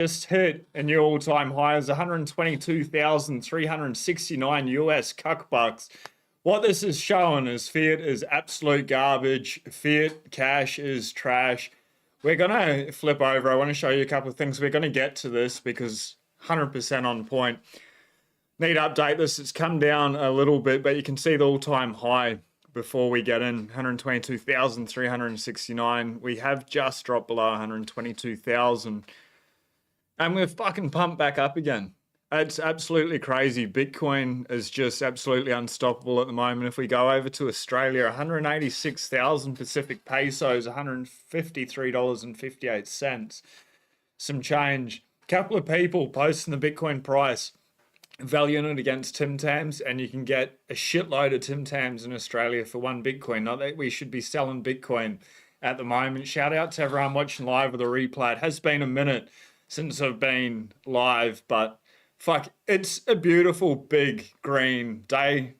just hit a new all-time high as 122,369 US cuck bucks. What this is showing is fiat is absolute garbage. Fiat cash is trash. We're going to flip over. I want to show you a couple of things. We're going to get to this because 100% on point. Need to update this. It's come down a little bit, but you can see the all-time high before we get in, 122,369. We have just dropped below 122,000. And we've fucking pumped back up again. It's absolutely crazy. Bitcoin is just absolutely unstoppable at the moment. If we go over to Australia, 186,000 Pacific pesos, $153.58. Some change. Couple of people posting the Bitcoin price, valuing it against Tim Tams, and you can get a shitload of Tim Tams in Australia for one Bitcoin. Not that we should be selling Bitcoin at the moment. Shout out to everyone watching live with the replay. It has been a minute since I've been live, but fuck, it's a beautiful big green day.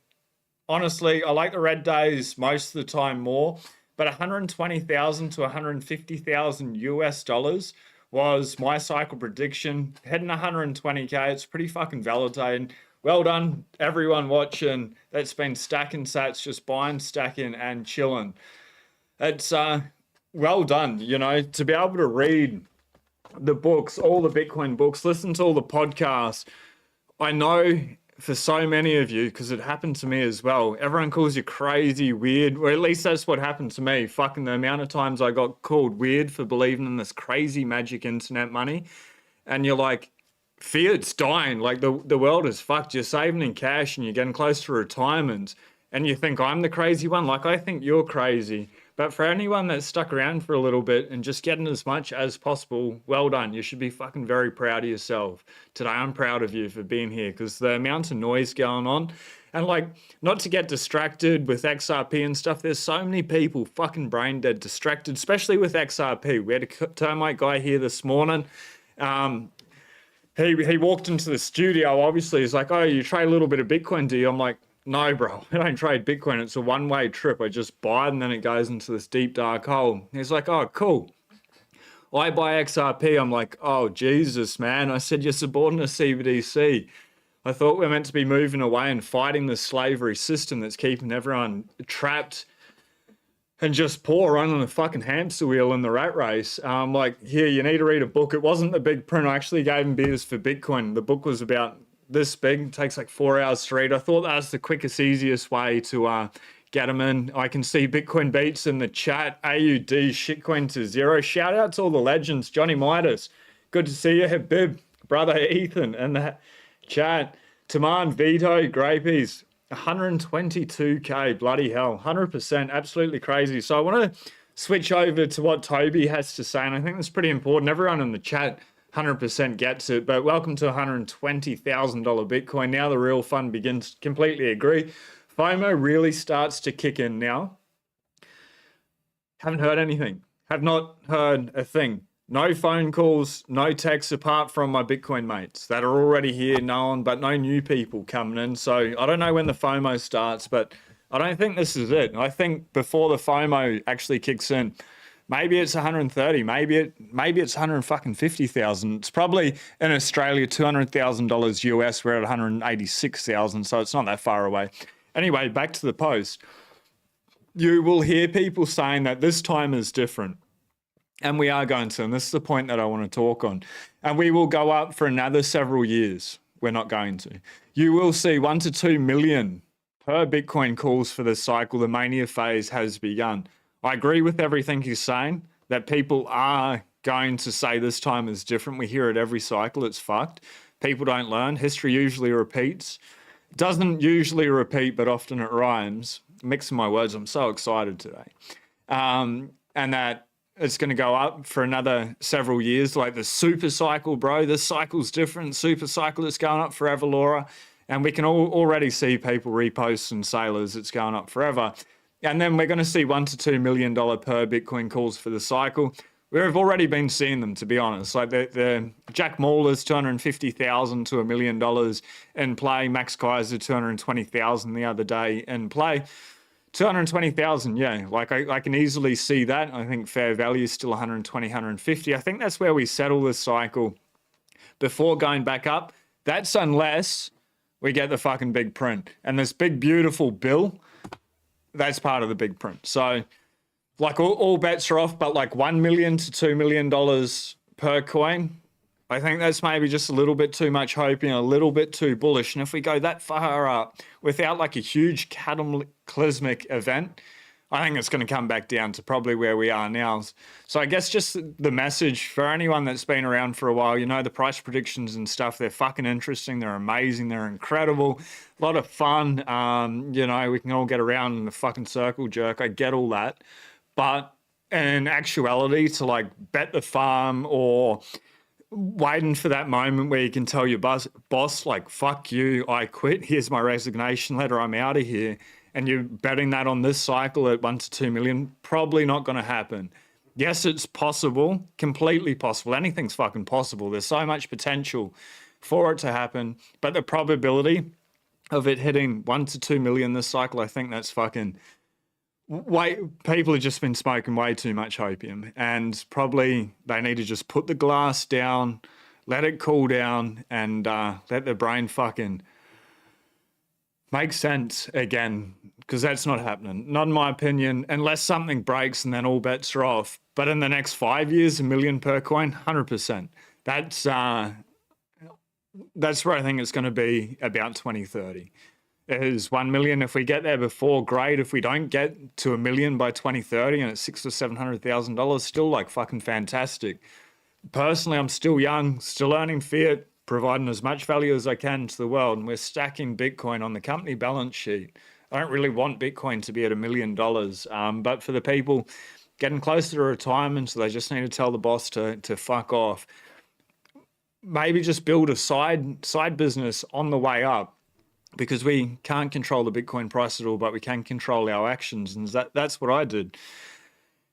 Honestly, I like the red days most of the time more, but 120,000 to 150,000 US dollars was my cycle prediction. Heading 120k, it's pretty fucking validating. Well done, everyone watching that's been stacking sats, just buying, stacking, and chilling. It's well done, you know, to be able to read the books, all the Bitcoin books, listen to all the podcasts. I know for so many of you, because it happened to me as well, everyone calls you crazy, weird, or at least that's what happened to me. Fucking the amount of times I got called weird for believing in this crazy magic internet money. And you're like, fiat's dying. Like the world is fucked. You're saving in cash and you're getting close to retirement. And you think I'm the crazy one? Like, I think you're crazy. But for anyone that's stuck around for a little bit and just getting as much as possible, well done. You should be fucking very proud of yourself. Today, I'm proud of you for being here because the amount of noise going on, and like, not to get distracted with XRP and stuff, there's so many people fucking brain dead distracted, especially with XRP. We had a termite guy here this morning. He walked into the studio, obviously. He's like, oh, you trade a little bit of Bitcoin, do you? I'm like, no, bro, I don't trade Bitcoin. It's a one-way trip. I just buy it and then it goes into this deep, dark hole. He's like, oh, cool. I buy XRP. I'm like, oh, Jesus, man. I said, you're subordinate CBDC. I thought we're meant to be moving away and fighting the slavery system that's keeping everyone trapped and just poor, running a fucking hamster wheel in the rat race. Like, here, you need to read a book. It wasn't the big print. I actually gave him beers for Bitcoin. The book was about this big. It takes like 4 hours to read. I thought that was the quickest, easiest way to get them in. I can see Bitcoin Beats in the chat. AUD shitcoin to zero. Shout out to all the legends. Johnny Midas, good to see you. Habib, brother Ethan in the chat. Taman, Vito, Grapies, 122k, bloody hell, 100%, absolutely crazy. So I want to switch over to what Toby has to say, and I think that's pretty important. Everyone in the chat 100% gets it, but welcome to $120,000 Bitcoin. Now the real fun begins. Completely agree. FOMO really starts to kick in now. Haven't heard anything. Have not heard a thing. No phone calls, no texts apart from my Bitcoin mates that are already here, known, but no new people coming in. So I don't know when the FOMO starts, but I don't think this is it. I think before the FOMO actually kicks in, maybe it's 130, maybe it's 150,000. It's probably in Australia $200,000 US. We're at 186,000, so it's not that far away. Anyway, back to the post. You will hear people saying that this time is different. And we are going to, and this is the point that I want to talk on. And we will go up for another several years. We're not going to. You will see 1 to 2 million per Bitcoin calls for this cycle. The mania phase has begun. I agree with everything he's saying, that people are going to say this time is different. We hear it every cycle. It's fucked. People don't learn. History usually repeats. It doesn't usually repeat, but often it rhymes. Mixing my words. I'm so excited today. And that it's going to go up for another several years, like the super cycle, bro. This cycle's different. Super cycle is going up forever, Laura. And we can already see people repost and sailors. It's going up forever. And then we're going to see $1 to $2 million per Bitcoin calls for the cycle. We've already been seeing them, to be honest. Like the Jack Mallers, $250,000 to $1 million in play. Max Kaiser, $220,000 the other day in play. 220,000, yeah. Like I can easily see that. I think fair value is still 120, 150. I think that's where we settle this cycle. before going back up. That's unless we get the fucking big print. And this big, beautiful bill, that's part of the big print. So, like, all bets are off, but like $1 million to $2 million per coin, I think that's maybe just a little bit too much hoping, a little bit too bullish. And if we go that far up without like a huge cataclysmic event, I think it's going to come back down to probably where we are now. So I guess just the message for anyone that's been around for a while, you know, the price predictions and stuff, they're fucking interesting. They're amazing. They're incredible. A lot of fun. You know, we can all get around in the fucking circle jerk. I get all that. But in actuality, to like bet the farm or waiting for that moment where you can tell your boss, like, fuck you, I quit, here's my resignation letter, I'm out of here, and you're betting that on this cycle at 1 to 2 million, probably not going to happen. Yes, it's possible, completely possible. Anything's fucking possible. There's so much potential for it to happen, but the probability of it hitting 1 to 2 million this cycle, I think that's fucking... people have just been smoking way too much opium, and probably they need to just put the glass down, let it cool down, and let their brain fucking make sense again, because that's not happening. Not in my opinion, unless something breaks and then all bets are off. But in the next 5 years, $1 million per coin, 100%. That's where I think it's going to be about 2030. Is 1 million. If we get there before, great. If we don't get to $1 million by 2030 and it's $600,000 or $700,000, still like fucking fantastic. Personally, I'm still young, still earning fiat, providing as much value as I can to the world, and we're stacking Bitcoin on the company balance sheet. I don't really want Bitcoin to be at $1 million, but for the people getting closer to retirement, so they just need to tell the boss to fuck off. Maybe just build a side business on the way up. Because we can't control the Bitcoin price at all, but we can control our actions. And that's what I did.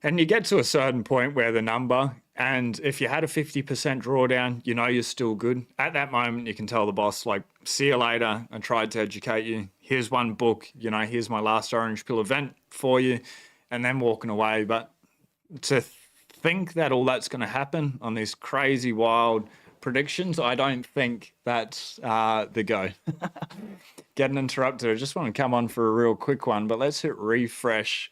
And you get to a certain point where the number, and if you had a 50% drawdown, you know you're still good. At that moment, you can tell the boss, like, see you later. I tried to educate you. Here's one book. You know, here's my last orange pill event for you. And then walking away. But to think that all that's going to happen on these crazy, wild predictions, I don't think that's the go. Getting interrupted. I just want to come on for a real quick one, but let's hit refresh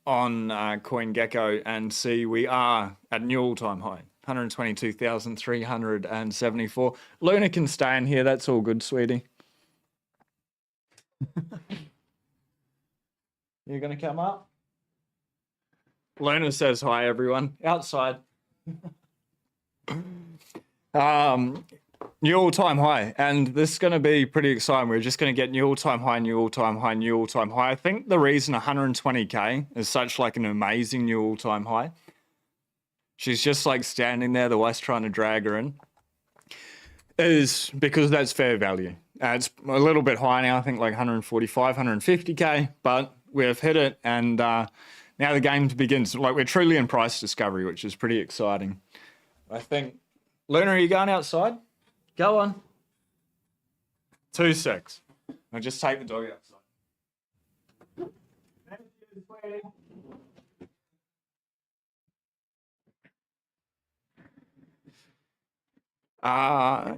on CoinGecko and see we are at new all-time high, 122,374. Luna can stay in here. That's all good, sweetie. You're going to come up? Luna says hi, everyone. Outside. New all-time high, and this is going to be pretty exciting. We're just going to get new all-time high, new all-time high, new all-time high. I think the reason 120k is such like an amazing new all-time high, she's just like standing there, the wife's trying to drag her in, is because that's fair value. It's a little bit high now, I think like 145, 150k, but we've hit it, and now the game begins. Like, we're truly in price discovery, which is pretty exciting. I think. Luna, are you going outside? Go on. 2 secs. I'll just take the dog outside.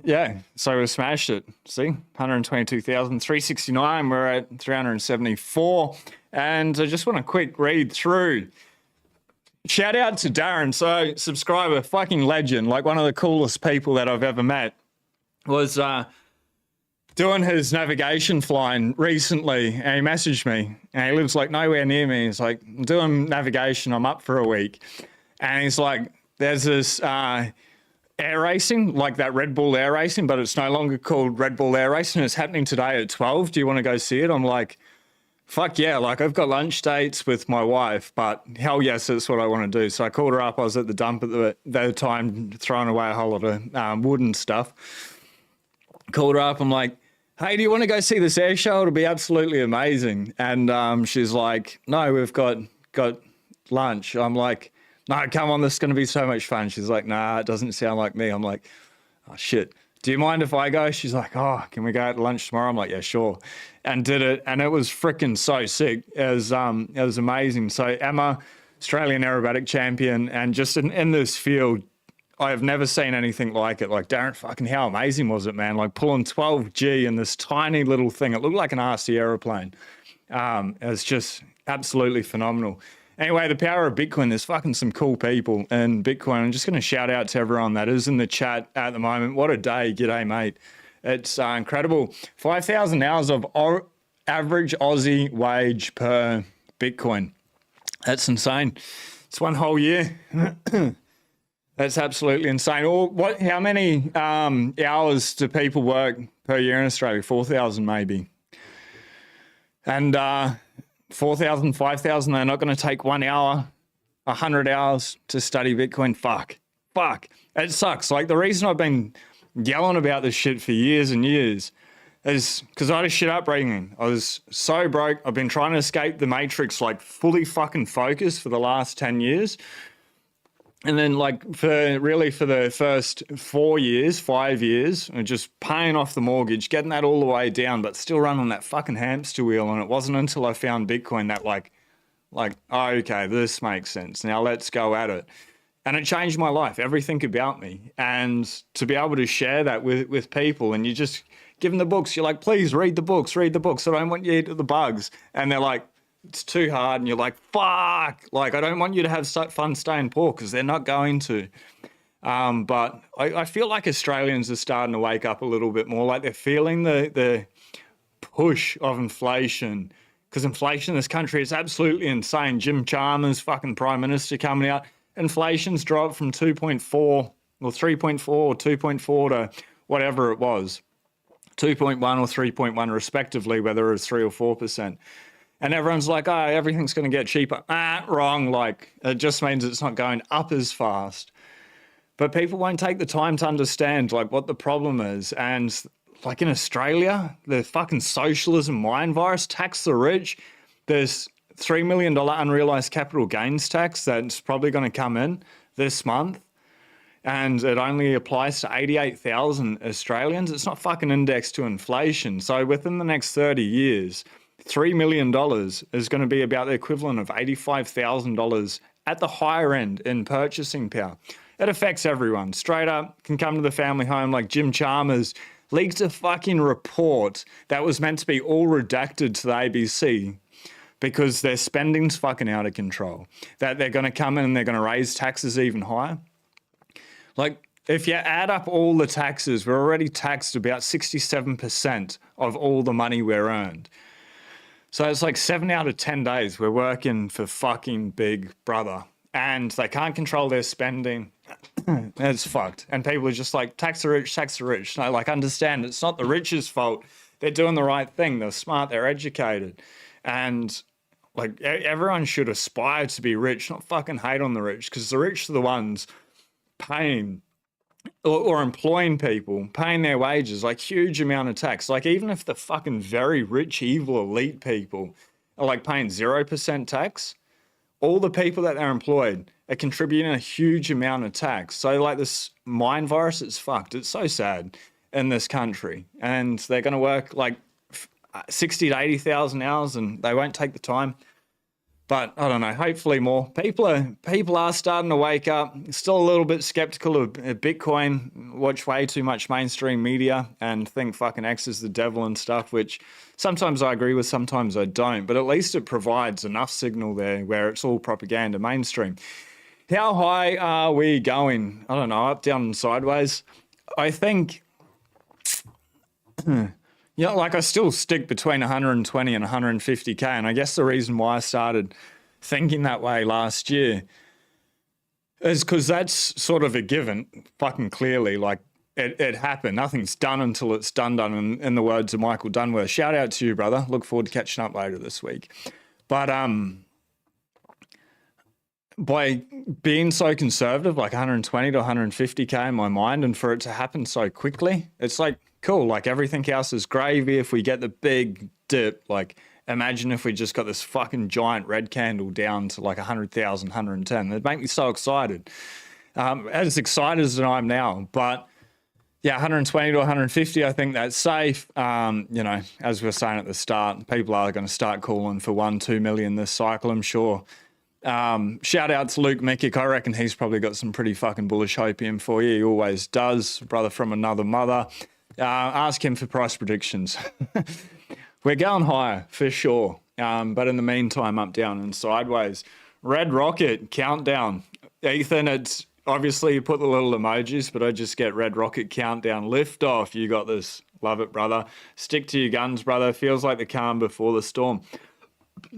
Yeah, so we smashed it. See, 122,369. We're at 374. And I just want a quick read through. Shout out to Darren. So, subscriber, fucking legend, like one of the coolest people that I've ever met, was doing his navigation flying recently, and he messaged me, and he lives like nowhere near me. He's like, I'm doing navigation, I'm up for a week. And he's like, there's this air racing, like that Red Bull air racing, but it's no longer called Red Bull air racing. It's happening today at 12. Do you want to go see it? I'm like, fuck yeah, like I've got lunch dates with my wife, but hell yes, that's what I want to do. So I called her up. I was at the dump at the time, throwing away a whole lot of wood and stuff. Called her up. I'm like, hey, do you want to go see this air show? It'll be absolutely amazing. And she's like, no, we've got lunch. I'm like, no, come on, this is going to be so much fun. She's like, nah, it doesn't sound like me. I'm like, oh, shit. Do you mind if I go? She's like, oh, can we go out to lunch tomorrow? I'm like, yeah, sure. And did it. And it was freaking so sick. It was amazing. So Emma, Australian aerobatic champion, and just in this field, I have never seen anything like it. Like, Darren, fucking how amazing was it, man? Like pulling 12G in this tiny little thing. It looked like an RC aeroplane. It's just absolutely phenomenal. Anyway, the power of Bitcoin, there's fucking some cool people in Bitcoin. I'm just going to shout out to everyone that is in the chat at the moment. What a day. G'day, mate. It's incredible. 5,000 hours of average Aussie wage per Bitcoin. That's insane. It's one whole year. That's absolutely insane. Or what? How many hours do people work per year in Australia? 4,000 maybe. And 4,000, 5,000, they're not going to take 1 hour, 100 hours to study Bitcoin. Fuck. It sucks. Like the reason I've been yelling about this shit for years and years is because I had a shit upbringing. I was so broke. I've been trying to escape the matrix, like fully fucking focused for the last 10 years. And then like for the first 4 years, 5 years, just paying off the mortgage, getting that all the way down, but still running that fucking hamster wheel. And it wasn't until I found Bitcoin that like, oh, okay, this makes sense. Now let's go at it. And it changed my life, everything about me. And to be able to share that with people, and you just give them the books, you're like, please read the books. I don't want you to eat the bugs. And they're like, it's too hard. And you're like, fuck, like, I don't want you to have fun staying poor, because they're not going to. But I feel like Australians are starting to wake up a little bit more, like they're feeling the push of inflation, because inflation in this country is absolutely insane. Jim Chalmers, fucking Prime Minister, coming out. Inflation's dropped from 2.4 or 3.4 or 2.4 to whatever it was, 2.1 or 3.1 respectively, whether it was 3 or 4%. And everyone's like, oh, everything's going to get cheaper. Wrong. Like, it just means it's not going up as fast. But people won't take the time to understand, like, what the problem is. And, like, in Australia, the fucking socialism mind virus, tax the rich. There's $3 million unrealized capital gains tax that's probably going to come in this month. And it only applies to 88,000 Australians. It's not fucking indexed to inflation. So within the next 30 years... $3 million is going to be about the equivalent of $85,000 at the higher end in purchasing power. It affects everyone. Straight up, can come to the family home like Jim Chalmers leaked a fucking report that was meant to be all redacted to the ABC because their spending's fucking out of control. That they're going to come in and they're going to raise taxes even higher. Like, if you add up all the taxes, we're already taxed about 67% of all the money we're earned. So it's like 7 out of 10 days we're working for fucking Big Brother, and they can't control their spending. It's fucked. And people are just like, tax the rich, tax the rich. No, like, understand, it's not the rich's fault. They're doing the right thing. They're smart. They're educated. And like, everyone should aspire to be rich, not fucking hate on the rich, because the rich are the ones paying or employing people, paying their wages, like huge amount of tax. Like, even if the fucking very rich, evil, elite people are like paying 0% tax, all the people that they're employed are contributing a huge amount of tax. So like, this mind virus, it's fucked. It's so sad in this country. And they're going to work like 60 to 80,000 hours and they won't take the time. But I don't know, hopefully more. People are starting to wake up. Still a little bit skeptical of Bitcoin, watch way too much mainstream media and think fucking X is the devil and stuff, which sometimes I agree with, sometimes I don't. But at least it provides enough signal there where it's all propaganda mainstream. How high are we going? I don't know, up, down, and sideways. I think... Yeah, like, I still stick between 120 and 150K. And I guess the reason why I started thinking that way last year is because that's sort of a given, fucking clearly. Like, it happened. Nothing's done until it's done, in the words of Michael Dunworth. Shout out to you, brother. Look forward to catching up later this week. But by being so conservative, like 120 to 150K in my mind, and for it to happen so quickly, it's like, cool, like everything else is gravy. If we get the big dip, like imagine if we just got this fucking giant red candle down to like 100,000, 110. It'd make me so excited. As excited as I am now. But yeah, 120 to 150, I think that's safe. You know, as we were saying at the start, people are going to start calling for 1-2 million this cycle, I'm sure. Shout out to Luke Mikic. I reckon he's probably got some pretty fucking bullish hopium for you. He always does. Brother from another mother. Ask him for price predictions. We're going higher for sure. But in the meantime, up, down, and sideways. Red rocket countdown. Ethan, it's obviously you put the little emojis, but I just get red rocket countdown. Lift off. You got this. Love it, brother. Stick to your guns, brother. Feels like the calm before the storm.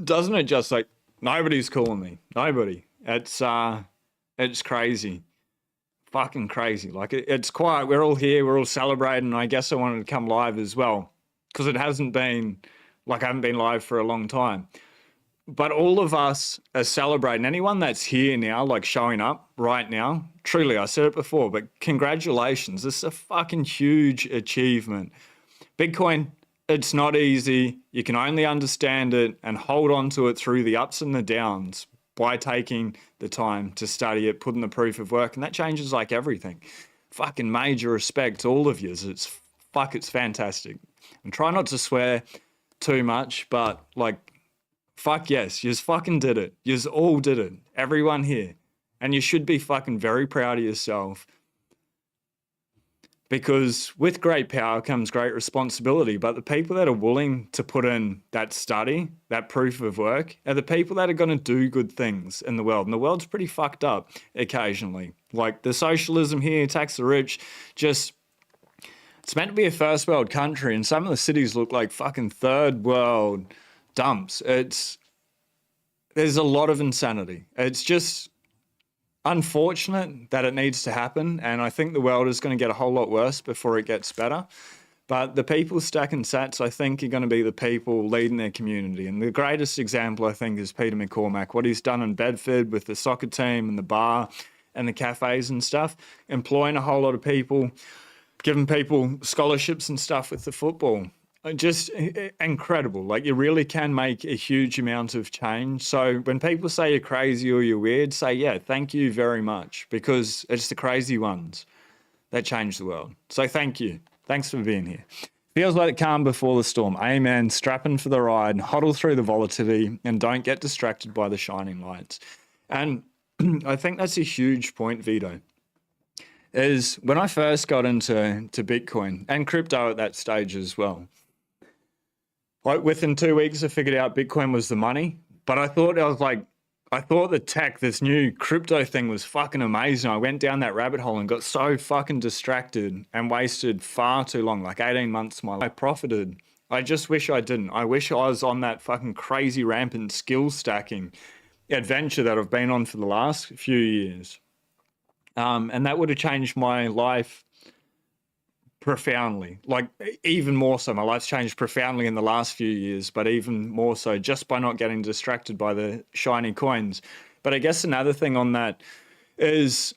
Doesn't it just like nobody's calling me? Nobody. It's crazy. Fucking crazy. Like it's quiet. We're all here. We're all celebrating. I guess I wanted to come live as well because it hasn't been like I haven't been live for a long time. But all of us are celebrating. Anyone that's here now, like showing up right now, truly, I said it before, but congratulations. This is a fucking huge achievement. Bitcoin, it's not easy. You can only understand it and hold on to it through the ups and the downs by taking the time to study it, putting the proof of work, and that changes like everything. Fucking major respect to all of you. It's fantastic. And try not to swear too much, but like, fuck yes, yous fucking did it. Yous all did it. Everyone here. And you should be fucking very proud of yourself. Because with great power comes great responsibility. But the people that are willing to put in that study, that proof of work, are the people that are going to do good things in the world. And the world's pretty fucked up occasionally. Like the socialism here, tax the rich, just... It's meant to be a first world country, and some of the cities look like fucking third world dumps. There's a lot of insanity. It's just unfortunate that it needs to happen, and I think the world is going to get a whole lot worse before it gets better. But the people stacking sats, I think, are going to be the people leading their community. And the greatest example, I think, is Peter McCormack. What he's done in Bedford with the soccer team and the bar and the cafes and stuff, employing a whole lot of people, giving people scholarships and stuff with the football. Just incredible. Like you really can make a huge amount of change. So when people say you're crazy or you're weird, say, yeah, thank you very much, because it's the crazy ones that change the world. So thank you. Thanks for being here. Feels like the calm before the storm. Amen. Strap in for the ride, huddle through the volatility, and don't get distracted by the shining lights. And I think that's a huge point, Vito, is when I first got into Bitcoin and crypto at that stage as well. Like within 2 weeks, I figured out Bitcoin was the money, but I thought the tech, this new crypto thing was fucking amazing. I went down that rabbit hole and got so fucking distracted and wasted far too long, like 18 months of my life. I profited. I just wish I didn't. I wish I was on that fucking crazy rampant skill stacking adventure that I've been on for the last few years. And that would have changed my life profoundly, like even more so. My life's changed profoundly in the last few years, but even more so just by not getting distracted by the shiny coins. But I guess another thing on that is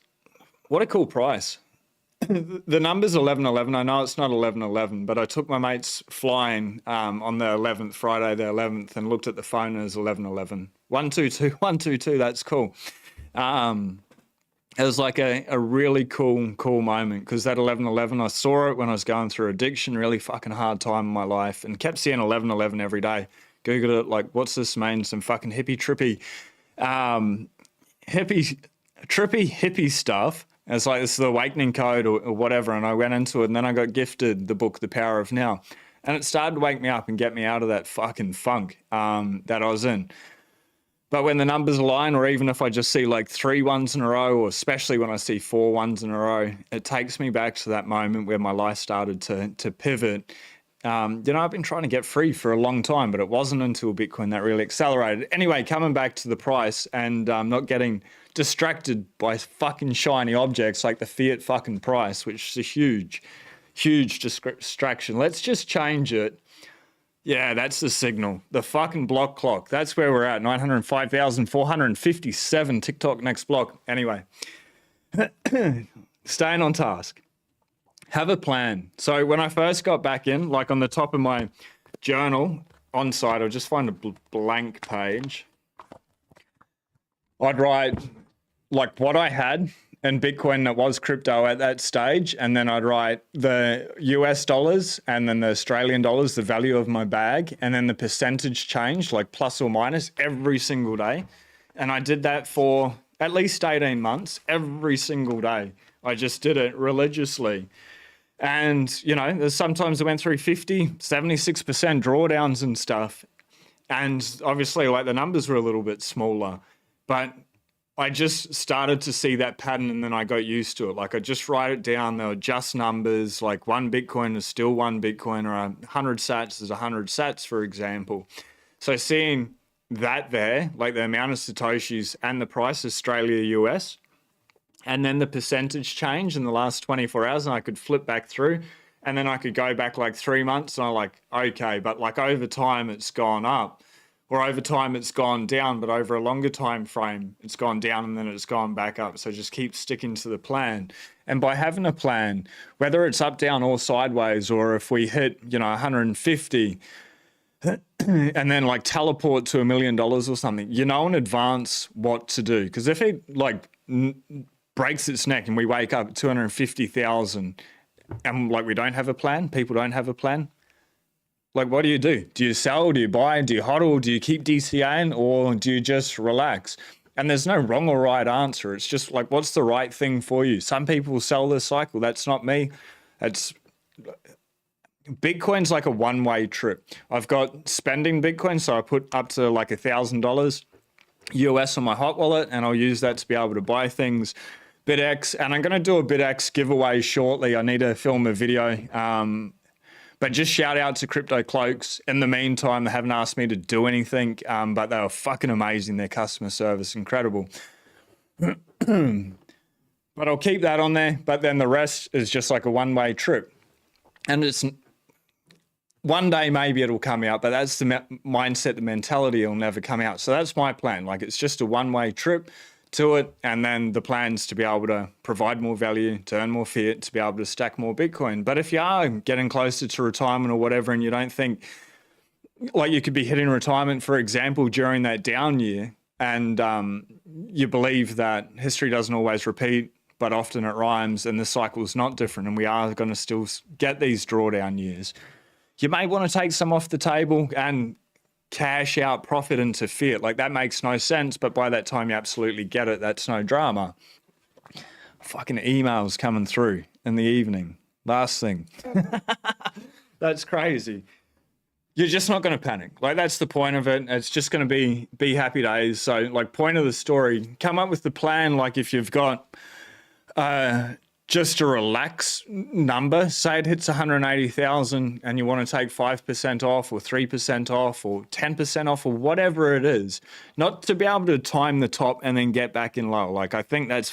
what a cool price. The number's 11.11. I know it's not 11.11, but I took my mates flying on the 11th, Friday the 11th, and looked at the phone as 11.11. 122, 122, that's cool. It was like a really cool moment, because that 11.11, I saw it when I was going through addiction, really fucking hard time in my life, and kept seeing 11.11 every day. Googled it, like, what's this mean? Some fucking trippy stuff. And it's like, this is the awakening code or whatever, and I went into it, and then I got gifted the book, The Power of Now. And it started to wake me up and get me out of that fucking funk that I was in. But when the numbers align, or even if I just see like 3 ones in a row, or especially when I see 4 ones in a row, it takes me back to that moment where my life started to pivot. I've been trying to get free for a long time, but it wasn't until Bitcoin that really accelerated. Anyway, coming back to the price and not getting distracted by fucking shiny objects like the fiat fucking price, which is a huge distraction. Let's just change it. Yeah, that's the signal. The fucking block clock. That's where we're at. 905,457. TikTok next block. Anyway, staying on task. Have a plan. So when I first got back in, like on the top of my journal on site, I'll just find a blank page. I'd write like what I had in Bitcoin that was crypto at that stage, and then I'd write the US dollars and then the Australian dollars, the value of my bag, and then the percentage change, like plus or minus every single day. And I did that for at least 18 months, every single day. I just did it religiously. And, you know, there's sometimes I went through 50, 76% drawdowns and stuff. And obviously, like, the numbers were a little bit smaller. But I just started to see that pattern and then I got used to it. Like, I just write it down. They were just numbers. Like, one Bitcoin is still one Bitcoin, or 100 sats is 100 sats, for example. So seeing that there, like the amount of Satoshis and the price, Australia, US, and then the percentage change in the last 24 hours, and I could flip back through, and then I could go back like 3 months, and I'm like, okay, but like over time it's gone up, or over time it's gone down, but over a longer time frame it's gone down and then it's gone back up. So just keep sticking to the plan. And by having a plan, whether it's up, down, or sideways, or if we hit, you know, 150 and then like teleport to $1 million or something, you know in advance what to do. Because if it like breaks its neck and we wake up at 250,000 and like we don't have a plan, people don't have a plan, like what do you do? Do you sell? Do you buy? Do you hodl? Do you keep DCAing, or do you just relax? And there's no wrong or right answer. It's just like, what's the right thing for you? Some people sell this cycle. That's not me. Bitcoin's like a one-way trip. I've got spending Bitcoin, so I put up to like $1,000 US on my hot wallet, and I'll use that to be able to buy things. BitX, and I'm going to do a BitX giveaway shortly. I need to film a video. But just shout out to Crypto Cloaks. In the meantime, they haven't asked me to do anything, but they were fucking amazing. Their customer service, incredible. But I'll keep that on there. But then the rest is just like a one-way trip. And it's one day maybe it'll come out, but that's the mindset, the mentality, it'll never come out. So that's my plan. Like, it's just a one-way trip to it, and then the plan's to be able to provide more value, to earn more fiat, to be able to stack more Bitcoin. But if you are getting closer to retirement or whatever, and you don't think, like, you could be hitting retirement, for example, during that down year, and you believe that history doesn't always repeat, but often it rhymes, and the cycle is not different, and we are going to still get these drawdown years, you may want to take some off the table and cash out profit into fiat. Like, that makes no sense, but by that time you absolutely get it. That's no drama. Fucking emails coming through in the evening. Last thing. That's crazy. You're just not going to panic. Like, that's the point of it. It's just going to be happy days. So, like, point of the story, come up with the plan. Like, if you've got just a relax number, say it hits 180,000 and you want to take 5% off or 3% off or 10% off or whatever it is, not to be able to time the top and then get back in low. Like, I think that's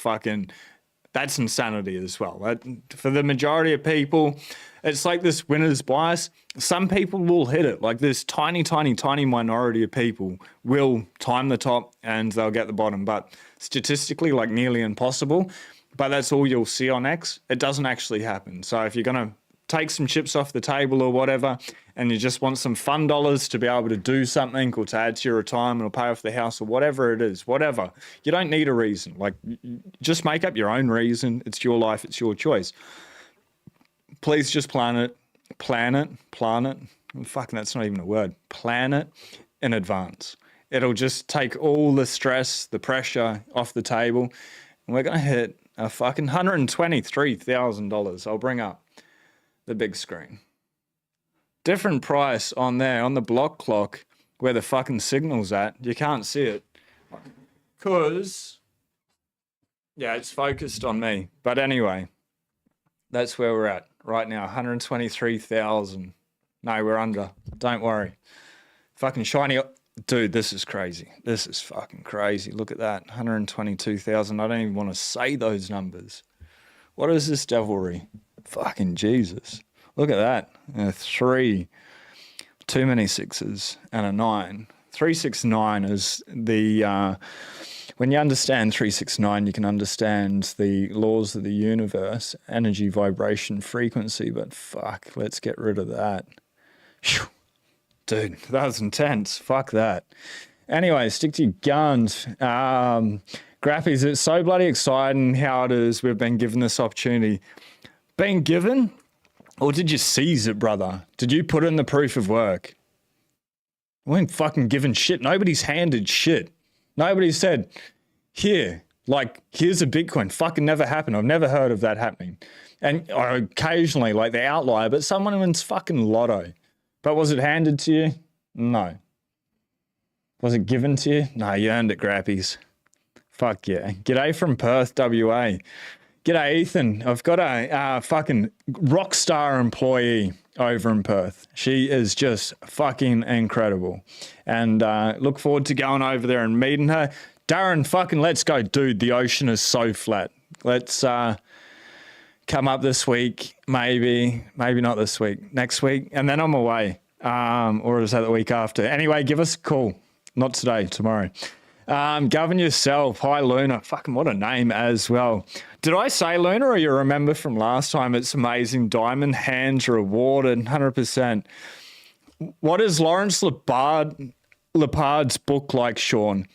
insanity as well. For the majority of people, it's like this winner's bias. Some people will hit it. Like, this tiny, tiny, tiny minority of people will time the top and they'll get the bottom. But statistically, like, nearly impossible. But that's all you'll see on X. It doesn't actually happen. So if you're going to take some chips off the table or whatever, and you just want some fun dollars to be able to do something or to add to your retirement or pay off the house or whatever it is, whatever, you don't need a reason. Like, just make up your own reason. It's your life. It's your choice. Please just plan it. Fucking, that's not even a word. Plan it in advance. It'll just take all the stress, the pressure off the table. And we're going to hit a fucking $123,000. I'll bring up the big screen. Different price on there, on the block clock, where the fucking signal's at. You can't see it. Because, yeah, it's focused on me. But anyway, that's where we're at right now. 123,000. No, we're under. Don't worry. Fucking shiny. Dude, this is crazy. This is fucking crazy. Look at that. 122,000. I don't even want to say those numbers. What is this devilry? Fucking Jesus. Look at that. A 3. Too many 6s and a 9. 369 is the... when you understand 369, you can understand the laws of the universe, energy, vibration, frequency, but fuck, let's get rid of that. Whew. Dude, that was intense. Fuck that. Anyway, stick to your guns. Graphies, it's so bloody exciting how it is we've been given this opportunity. Being given? Or did you seize it, brother? Did you put in the proof of work? We ain't fucking given shit. Nobody's handed shit. Nobody said, here, like, here's a Bitcoin. Fucking never happened. I've never heard of that happening. And occasionally, like the outlier, but someone wins fucking lotto. But was it handed to you? No. Was it given to you? No, you earned it, grappies. Fuck yeah. G'day from Perth, WA. G'day, Ethan. I've got a fucking rock star employee over in Perth. She is just fucking incredible. And look forward to going over there and meeting her. Darren, fucking let's go. Dude, the ocean is so flat. Let's come up this week, maybe not this week, next week. And then I'm away. Or is that the week after? Anyway, give us a call. Not today, tomorrow. Govern yourself. Hi, Luna. Fucking what a name as well. Did I say Luna, or you remember from last time? It's amazing. Diamond hands are awarded 100%. What is Lawrence Lepard's book like, Sean?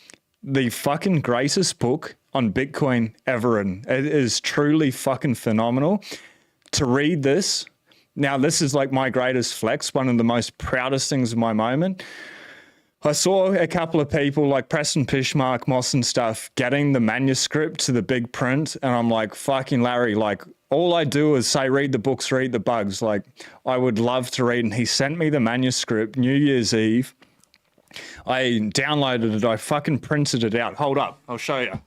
The fucking greatest book on Bitcoin ever written. It is truly fucking phenomenal. To read this, now this is like my greatest flex, one of the most proudest things of my moment. I saw a couple of people like Preston Pishmark, Moss and stuff getting the manuscript to the big print. And I'm like, fucking Larry, like all I do is say, read the books, read the bugs. Like I would love to read. And he sent me the manuscript New Year's Eve. I downloaded it. I fucking printed it out. Hold up. I'll show you.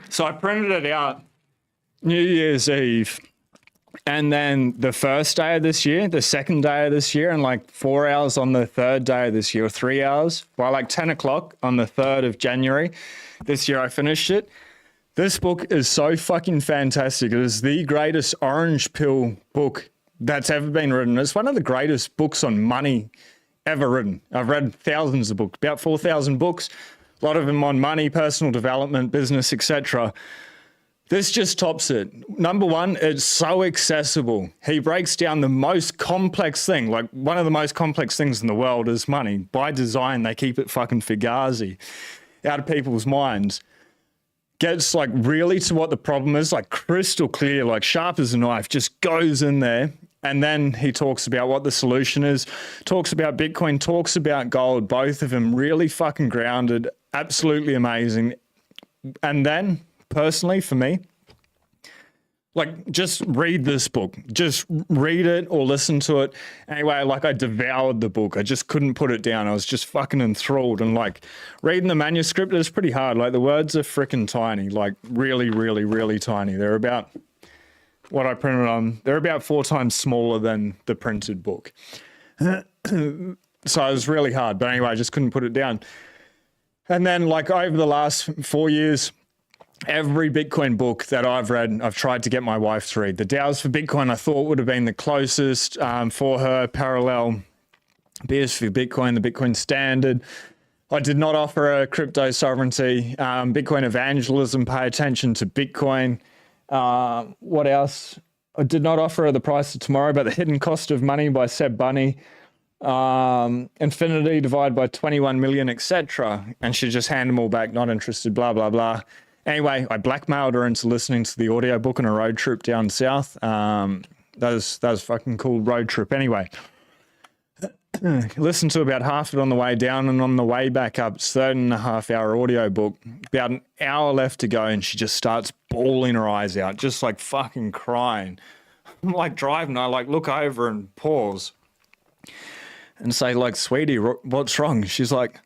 So I printed it out New Year's Eve, and then the first day of this year, the second day of this year, and like 4 hours on the third day of this year, or 3 hours, by like 10 o'clock on the 3rd of January this year, I finished it. This book is so fucking fantastic. It is the greatest orange pill book that's ever been written. It's one of the greatest books on money ever written. I've read thousands of books, about 4,000 books, a lot of them on money, personal development, business, etc. This just tops it. Number one, it's so accessible. He breaks down the most complex thing, like one of the most complex things in the world is money. By design, they keep it fucking fugazi out of people's minds. Gets like really to what the problem is, like crystal clear, like sharp as a knife, just goes in there. And then he talks about what the solution is, talks about Bitcoin, talks about gold, both of them really fucking grounded, absolutely amazing. And then personally for me, like just read this book, just read it or listen to it. Anyway, like I devoured the book. I just couldn't put it down. I was just fucking enthralled, and like reading the manuscript is pretty hard. Like the words are freaking tiny, like really, really, really tiny. They're about what I printed on. They're about 4 times smaller than the printed book. So it was really hard, but anyway, I just couldn't put it down. And then like over the last 4 years, every Bitcoin book that I've read, I've tried to get my wife to read. The DAOs for Bitcoin I thought would have been the closest for her. Parallel BS for Bitcoin, the Bitcoin Standard. I did not offer a crypto sovereignty. Bitcoin evangelism, pay attention to Bitcoin. What else? I did not offer The Price of Tomorrow, but The Hidden Cost of Money by Seb Bunny. Infinity divided by 21 million, etc. And she just handed them all back, not interested, blah, blah, blah. Anyway, I blackmailed her into listening to the audiobook on a road trip down south. That was fucking cool road trip. Anyway, listened to about half of it on the way down, and on the way back up, it's 13.5-hour audiobook. About an hour left to go, and she just starts bawling her eyes out, just like fucking crying. I'm like driving, I like look over and pause and say like, sweetie, what's wrong? She's like,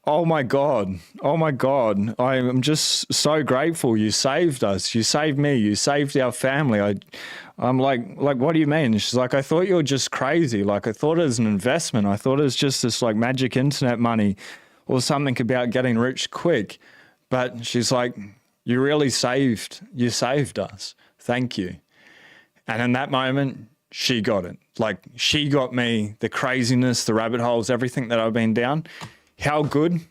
oh my God, I am just so grateful. You saved us. You saved me. You saved our family. I'm like, what do you mean? She's like, I thought you were just crazy. Like, I thought it was an investment. I thought it was just this like magic internet money or something about getting rich quick. But she's like, you really saved us. Thank you. And in that moment, she got it. Like, she got me, the craziness, the rabbit holes, everything that I've been down. How good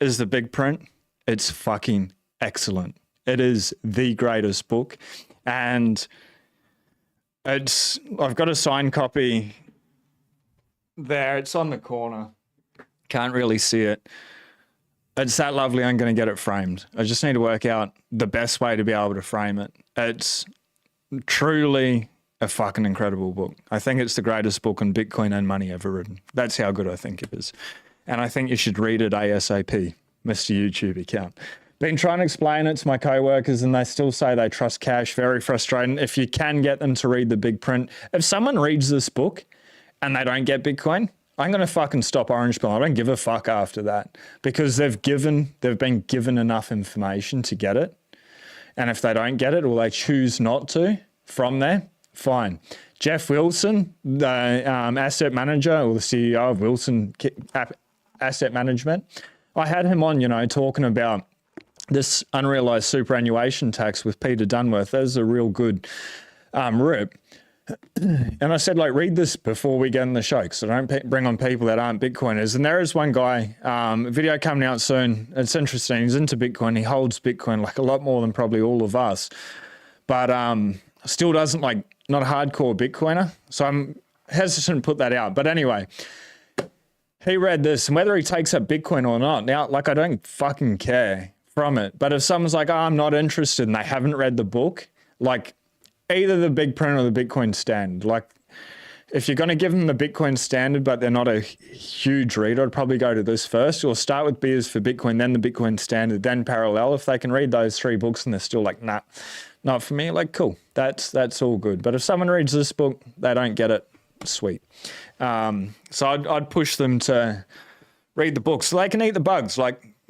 is the big print? It's fucking excellent. It is the greatest book. And I've got a signed copy there. It's on the corner. Can't really see it. It's that lovely. I'm going to get it framed. I just need to work out the best way to be able to frame it. It's truly a fucking incredible book. I think it's the greatest book on Bitcoin and money ever written. That's how good I think it is. And I think you should read it ASAP, Mr. YouTube account. Been trying to explain it to my coworkers and they still say they trust cash. Very frustrating. If you can get them to read the big print, if someone reads this book and they don't get Bitcoin, I'm going to fucking stop Orange Pill. I don't give a fuck after that because they've been given enough information to get it. And if they don't get it or they choose not to from there, fine. Jeff Wilson, the asset manager or the CEO of Wilson Asset Management, I had him on, talking about this unrealized superannuation tax with Peter Dunworth. That was a real good rip. And I said, read this before we get in the show because I don't bring on people that aren't Bitcoiners. And there is one guy, a video coming out soon. It's interesting. He's into Bitcoin. He holds Bitcoin a lot more than probably all of us. But still doesn't not a hardcore Bitcoiner. So I'm hesitant to put that out. But anyway, he read this and whether he takes up Bitcoin or not. Now, I don't fucking care from it. But if someone's like, I'm not interested and they haven't read the book, either the big print or the Bitcoin standard. If you're going to give them the Bitcoin standard, but they're not a huge reader, I'd probably go to this first. Or start with Beers for Bitcoin, then the Bitcoin standard, then Parallel. If they can read those 3 books and they're still nah, not for me, cool. That's all good. But if someone reads this book, they don't get it, sweet. So I'd push them to read the book so they can eat the bugs.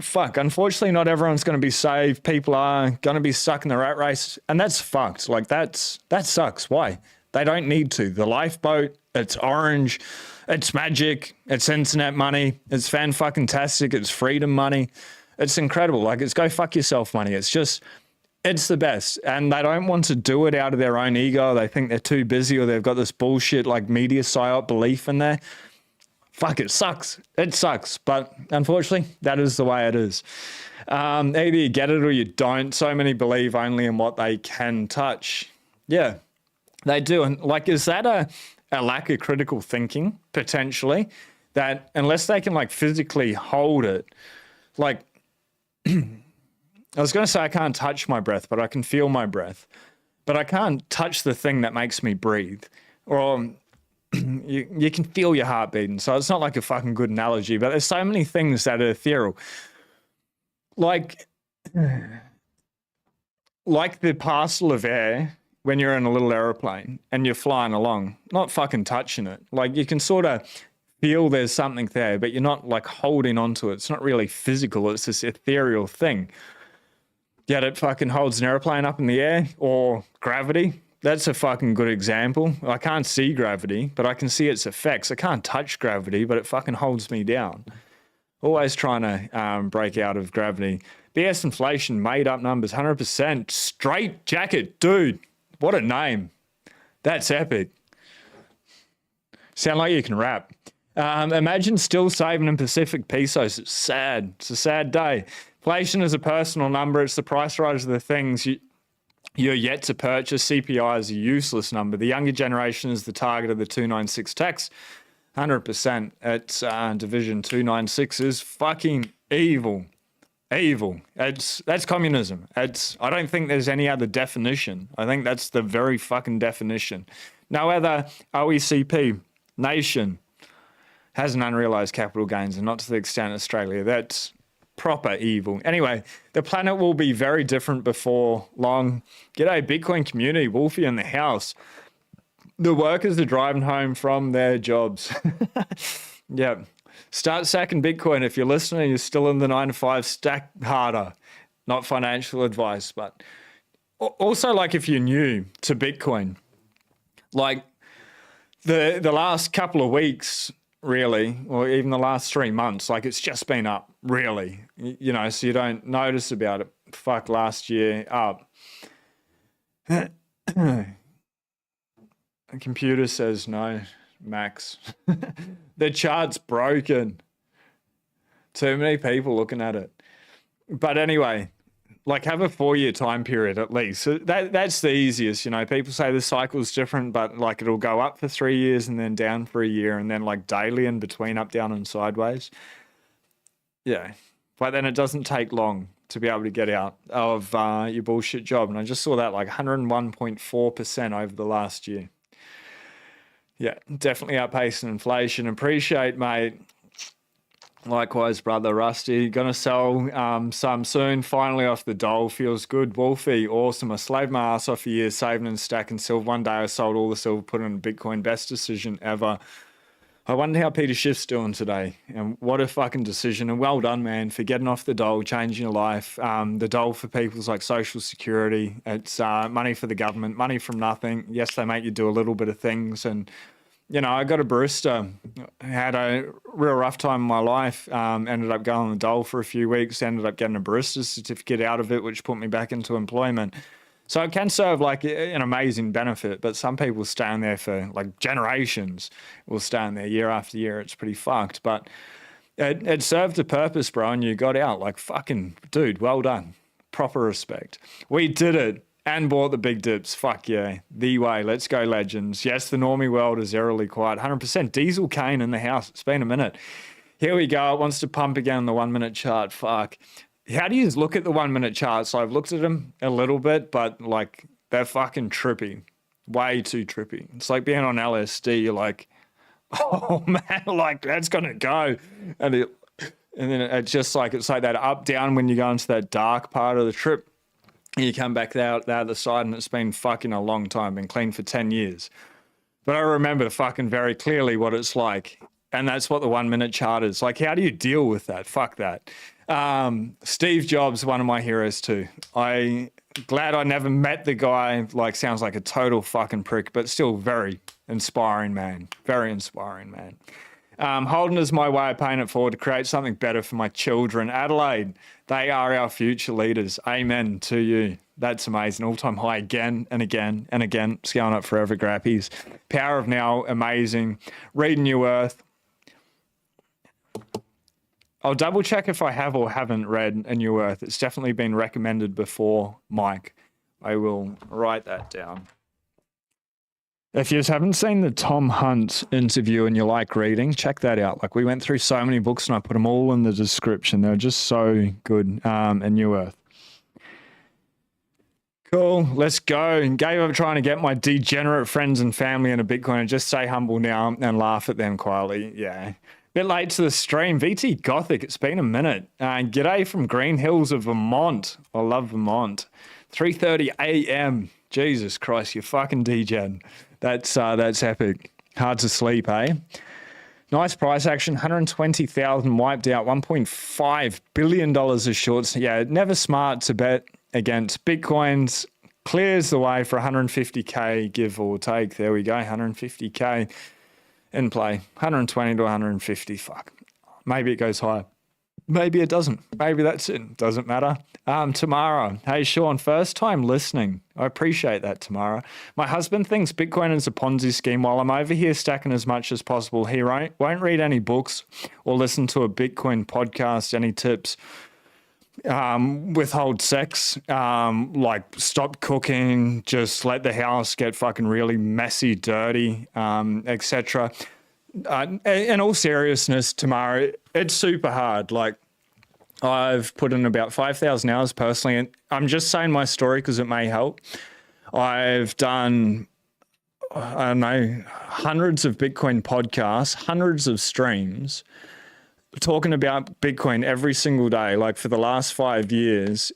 Fuck, unfortunately, not everyone's going to be saved. People are going to be stuck in the rat race, and that's fucked. That sucks. Why? They don't need to. The lifeboat, it's orange, it's magic, it's internet money, it's fan-fucking-tastic, it's freedom money. It's incredible. It's go fuck yourself money. It's the best. And they don't want to do it out of their own ego. They think they're too busy or they've got this bullshit media psyop belief in there. Fuck, it sucks. It sucks. But unfortunately, that is the way it is. Either you get it or you don't. So many believe only in what they can touch. Yeah, they do. And is that a lack of critical thinking, potentially? That unless they can physically hold it, I was going to say I can't touch my breath, but I can feel my breath. But I can't touch the thing that makes me breathe. Or you can feel your heart beating. So it's not a fucking good analogy, but there's so many things that are ethereal. Like the parcel of air when you're in a little aeroplane and you're flying along, not fucking touching it. You can sort of feel there's something there, but you're not holding onto it. It's not really physical. It's this ethereal thing. Yet it fucking holds an airplane up in the air or gravity. That's a fucking good example. I can't see gravity, but I can see its effects. I can't touch gravity, but it fucking holds me down. Always trying to break out of gravity. BS inflation, made up numbers, 100%. Straight jacket, dude. What a name. That's epic. Sound like you can rap. Imagine still saving in Pacific pesos. It's sad. It's a sad day. Inflation is a personal number. It's the price rise of the things you're yet to purchase. CPI is a useless number. The younger generation is the target of the 296 tax. 100%. It's Division 296 is fucking evil. Evil. That's communism. I don't think there's any other definition. I think that's the very fucking definition. No other OECP nation has an unrealized capital gains, and not to the extent Australia. That's proper evil. Anyway, the planet will be very different before long. G'day, Bitcoin community. Wolfie in the house. The workers are driving home from their jobs. Yeah. Start stacking Bitcoin. If you're listening, you're still in the 9 to 5, stack harder. Not financial advice, but also if you're new to Bitcoin, the last couple of weeks, really, or even the last 3 months, it's just been up, really, so you don't notice about it. Fuck, last year up. The computer says no, Max. The chart's broken. Too many people looking at it. But anyway, have a 4-year time period at least. So that's the easiest, People say the cycle's different, but it'll go up for 3 years and then down for a year and then daily in between, up, down, and sideways. Yeah. But then it doesn't take long to be able to get out of your bullshit job. And I just saw that 101.4% over the last year. Yeah, definitely outpacing inflation. Appreciate, mate. Likewise, brother Rusty. Gonna sell some soon. Finally off the dole. Feels good. Wolfie, awesome. I slaved my ass off for years saving and stacking silver. One day I sold all the silver, put it in Bitcoin. Best decision ever. I wonder how Peter Schiff's doing today. And what a fucking decision. And well done, man, for getting off the dole, changing your life. The dole for people is like Social Security. It's money for the government, money from nothing. Yes, they make you do a little bit of things. And, you know, I got a barista, had a real rough time in my life, ended up going on the dole for a few weeks, ended up getting a barista certificate out of it, which put me back into employment. So it can serve like an amazing benefit, but some people stay in there for like generations, will stay in there year after year. It's pretty fucked, but it served a purpose, bro, and you got out. Like, fucking dude, well done. Proper respect. We did it and bought the big dips. Fuck yeah. The way. Let's go, legends. Yes, the normie world is eerily quiet. 100% Diesel Kane in the house. It's been a minute. Here we go. It wants to pump again on the 1 minute chart. Fuck. How do you look at the 1 minute charts? So I've looked at them a little bit, but like they're fucking trippy. Way too trippy. It's like being on LSD. You're like, oh man, like that's gonna go. And then it's just like, it's like that up down when you go into that dark part of the trip. And you come back out the other side and it's been fucking a long time, been clean for 10 years. But I remember fucking very clearly what it's like. And that's what the 1 minute chart is. Like, how do you deal with that? Fuck that. Steve Jobs, one of my heroes too. Glad I never met the guy. Like, sounds like a total fucking prick, but still very inspiring man. Very inspiring man. Holden is my way of paying it forward to create something better for my children. Adelaide, they are our future leaders. Amen to you. That's amazing. All-time high again and again and again. It's going up forever, Grappies. Power of Now, amazing. Read New Earth. I'll double check if I have or haven't read A New Earth. It's definitely been recommended before, Mike. I will write that down. If you haven't seen the Tom Hunt interview and you like reading, check that out. Like, we went through so many books and I put them all in the description. They're just so good. A New Earth. Cool. Let's go. And gave up trying to get my degenerate friends and family into Bitcoin and just stay humble now and laugh at them quietly. Yeah. Bit late to the stream. VT Gothic, it's been a minute. G'day from Green Hills of Vermont. I love Vermont. 3:30 a.m. Jesus Christ, you fucking degen. That's epic. Hard to sleep, eh? Nice price action. 120,000 wiped out. $1.5 billion of shorts. Yeah, never smart to bet against Bitcoins. Clears the way for 150K give or take. There we go, 150K. In play, 120 to 150. Fuck. Maybe it goes higher. Maybe it doesn't. Maybe that's it. Doesn't matter. Tamara. Hey, Sean, first time listening. I appreciate that, Tamara. My husband thinks Bitcoin is a Ponzi scheme. While I'm over here stacking as much as possible, he won't read any books or listen to a Bitcoin podcast, any tips. Withhold sex, like stop cooking, just let the house get fucking really messy, dirty, etc. In all seriousness, Tamara, it's super hard. Like, I've put in about 5,000 hours personally, and I'm just saying my story because it may help. I've done, I don't know, hundreds of Bitcoin podcasts, hundreds of streams, talking about Bitcoin every single day. Like, for the last 5 years,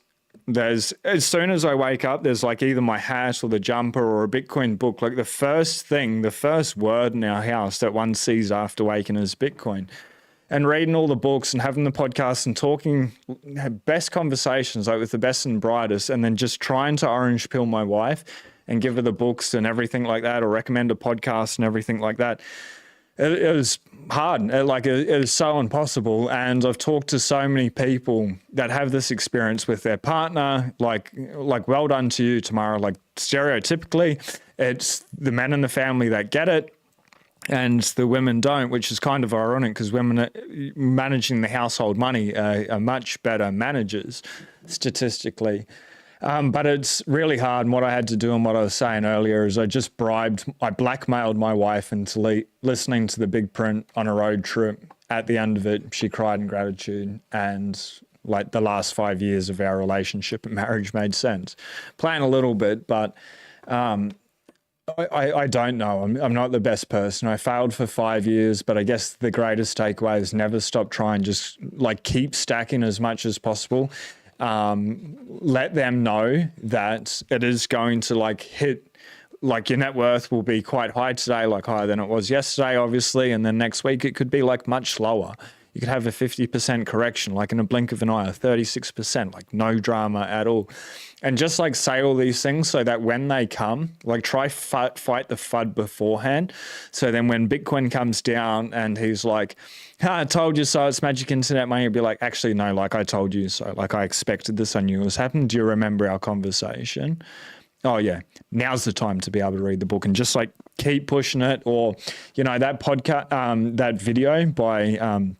as soon as I wake up, there's like either my hat or the jumper or a Bitcoin book. Like, the first word in our house that one sees after waking is Bitcoin. And reading all the books and having the podcast and talking best conversations, like with the best and brightest, and then just trying to orange pill my wife and give her the books and everything like that, or recommend a podcast and everything like that. It was hard. It is so impossible. And I've talked to so many people that have this experience with their partner. Like well done to you, Tamara. Like, stereotypically, it's the men in the family that get it and the women don't, which is kind of ironic because women managing the household money are much better managers statistically. But it's really hard. And what I had to do and what I was saying earlier is I blackmailed my wife into listening to the big print on a road trip. At the end of it, she cried in gratitude. And like, the last 5 years of our relationship and marriage made sense. Playing a little bit, but I don't know. I'm not the best person. I failed for 5 years, but I guess the greatest takeaway is never stop trying. Just like keep stacking as much as possible. Let them know that it is going to like hit, like your net worth will be quite high today, like higher than it was yesterday, obviously. And then next week it could be like much lower. You could have a 50% correction, like in a blink of an eye, a 36%, like no drama at all. And just like say all these things so that when they come, like try fight the FUD beforehand. So then when Bitcoin comes down and he's like, I told you so, it's magic internet money, you'll be like, actually, no, like I told you so. Like I expected this, I knew it was happening. Do you remember our conversation? Oh yeah, now's the time to be able to read the book and just like keep pushing it. Or, you know, that podcast, that video by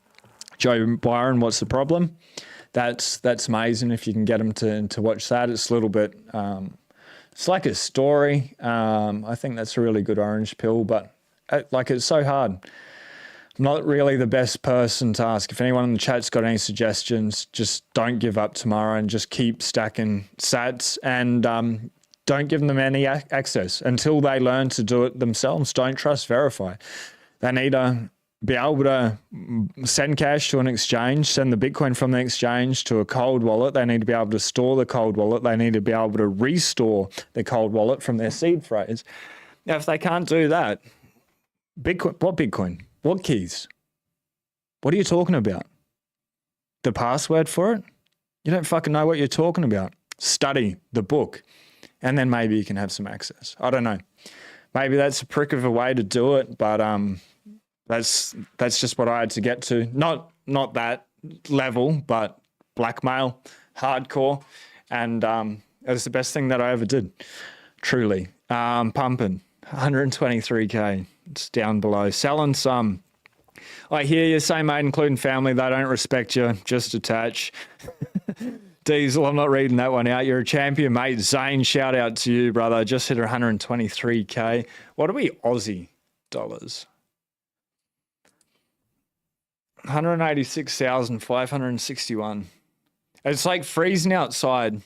Joe Byron, What's the Problem? That's amazing if you can get them to watch that. It's a little bit, it's like a story. I think that's a really good orange pill, but like it's so hard. I'm not really the best person to ask. If anyone in the chat's got any suggestions, just don't give up tomorrow and just keep stacking sats and don't give them any access until they learn to do it themselves. Don't trust verify. They need to be able to send cash to an exchange, send the Bitcoin from the exchange to a cold wallet. They need to be able to store the cold wallet. They need to be able to restore the cold wallet from their seed phrase. Now, if they can't do that, Bitcoin, what Bitcoin? What keys? What are you talking about? The password for it? You don't fucking know what you're talking about. Study the book, and then maybe you can have some access. I don't know. Maybe that's a prick of a way to do it, but that's just what I had to get to. Not that level, but blackmail, hardcore, and it was the best thing that I ever did. Truly, pumping 123k. It's down below. Selling some. I hear you say, mate, including family. They don't respect you. Just attach. Diesel, I'm not reading that one out. You're a champion, mate. Zane, shout out to you, brother. Just hit 123k. What are we Aussie dollars? 186,561. It's like freezing outside.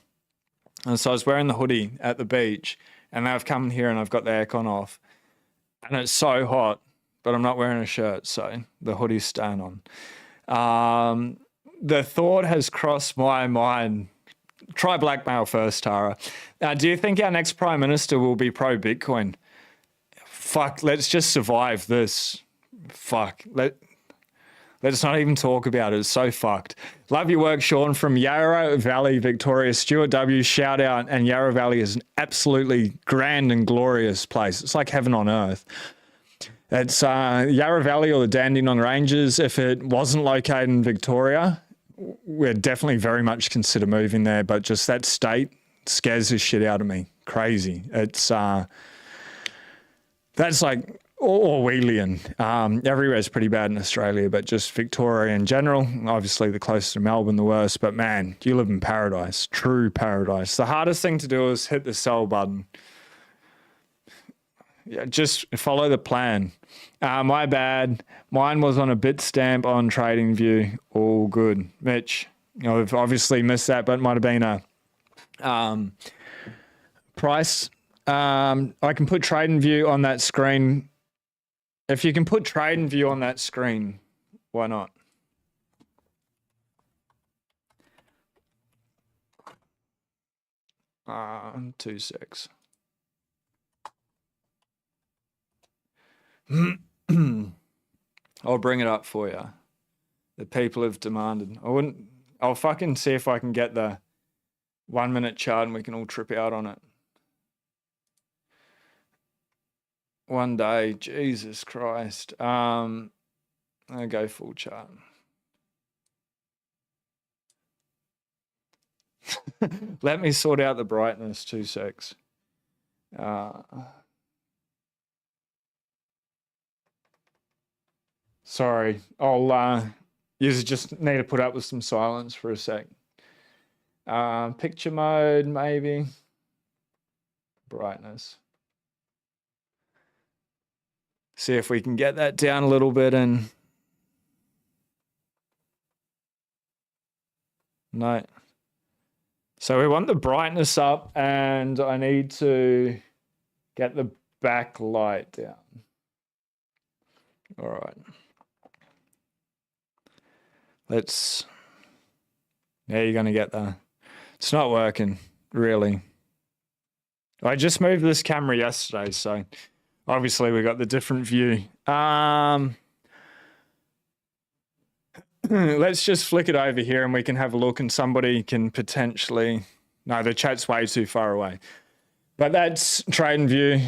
And so I was wearing the hoodie at the beach, and now I've come here and I've got the aircon off. And it's so hot, but I'm not wearing a shirt, so the hoodie's staying on. The thought has crossed my mind. Try blackmail first, Tara. Do you think our next Prime Minister will be pro-Bitcoin? Fuck, let's just survive this. Fuck, let's not even talk about it. It's so fucked. Love your work, Sean, from Yarra Valley, Victoria. Stuart W, shout out. And Yarra Valley is an absolutely grand and glorious place. It's like heaven on earth. It's Yarra Valley or the Dandenong Ranges. If it wasn't located in Victoria, we'd definitely very much consider moving there. But just that state scares the shit out of me. Crazy. It's that's like Orwellian. Everywhere's pretty bad in Australia, but just Victoria in general. Obviously, the closer to Melbourne, the worse. But man, you live in paradise, true paradise. The hardest thing to do is hit the sell button. Yeah, just follow the plan. My bad. Mine was on a Bitstamp on TradingView. All good. Mitch, I've obviously missed that, but it might have been a price. I can put TradingView on that screen. If you can put TradingView on that screen, why not? Two six. I'll bring it up for you. The people have demanded. I'll fucking see if I can get the 1 minute chart and we can all trip out on it. One day, Jesus Christ. I'll go full chart. Let me sort out the brightness, 2 secs. Sorry, you just need to put up with some silence for a sec. Picture mode, maybe. Brightness. See if we can get that down a little bit and... No. So we want the brightness up and I need to get the backlight down. All right. Let's, yeah, you're going to get there. It's not working, really. I just moved this camera yesterday, so obviously we got the different view. Let's just flick it over here and we can have a look, and somebody can potentially, no, the chat's way too far away. But that's trade view.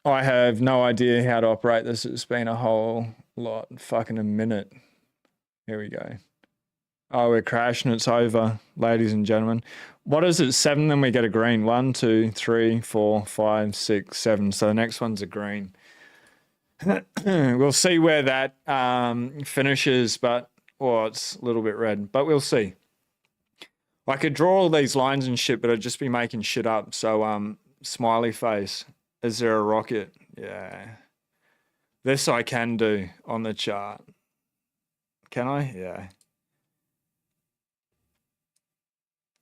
I have no idea how to operate this. It's been a whole lot, fucking a minute. Here we go. Oh, we're crashing. It's over, ladies and gentlemen. What is it? 7, then we get a green. 1, 2, 3, 4, 5, 6, 7. So the next one's a green. We'll see where that finishes, but, oh, it's a little bit red, but we'll see. I could draw all these lines and shit, but I'd just be making shit up. So, smiley face. Is there a rocket? Yeah. This I can do on the chart. Can I? Yeah.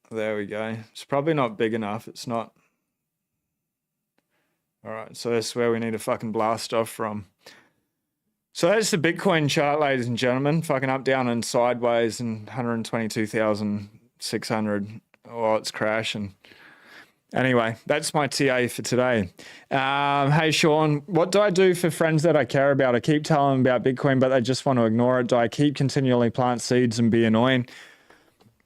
There we go. It's probably not big enough. It's not. All right, so that's where we need to fucking blast off from. So that's the Bitcoin chart, ladies and gentlemen. Fucking up, down, and sideways, and 122,600. Oh, it's crashing. Anyway, that's my TA for today. Hey, Sean, what do I do for friends that I care about? I keep telling them about Bitcoin, but they just want to ignore it. Do I keep continually plant seeds and be annoying?